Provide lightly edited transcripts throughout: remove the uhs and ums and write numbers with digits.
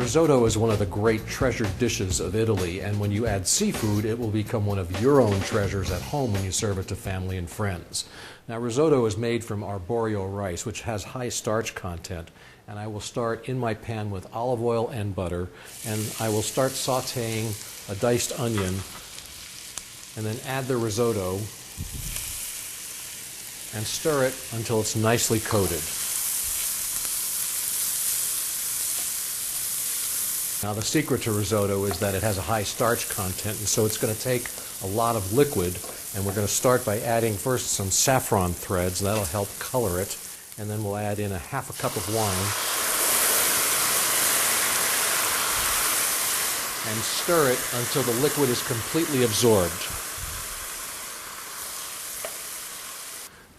Risotto is one of the great treasured dishes of Italy, and when you add seafood, it will become one of your own treasures at home when you serve it to family and friends. Now, risotto is made from arborio rice, which has high starch content, and I will start in my pan with olive oil and butter, and I will start sauteing a diced onion, and then add the risotto, and stir it until it's nicely coated. Now, the secret to risotto is that it has a high starch content, and so it's going to take a lot of liquid, and we're going to start by adding first some saffron threads, and that'll help color it, and then we'll add in a half a cup of wine, and stir it until the liquid is completely absorbed.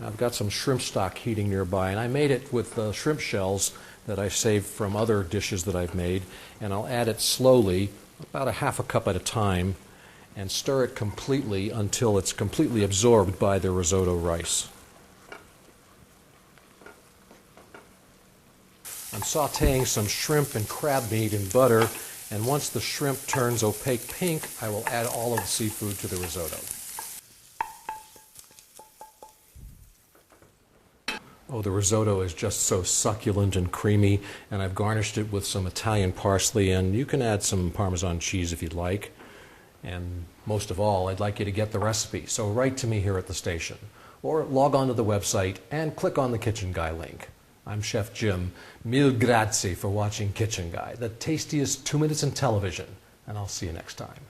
Now, I've got some shrimp stock heating nearby, and I made it with shrimp shells that I saved from other dishes that I've made, and I'll add it slowly, about a half a cup at a time, and stir it completely until it's completely absorbed by the risotto rice. I'm sauteing some shrimp and crab meat in butter, and once the shrimp turns opaque pink, I will add all of the seafood to the risotto. Oh, the risotto is just so succulent and creamy, and I've garnished it with some Italian parsley, and you can add some Parmesan cheese if you'd like. And most of all, I'd like you to get the recipe, so write to me here at the station, or log on to the website and click on the Kitchen Guy link. I'm Chef Jim. Mille grazie for watching Kitchen Guy, the tastiest 2 minutes in television, and I'll see you next time.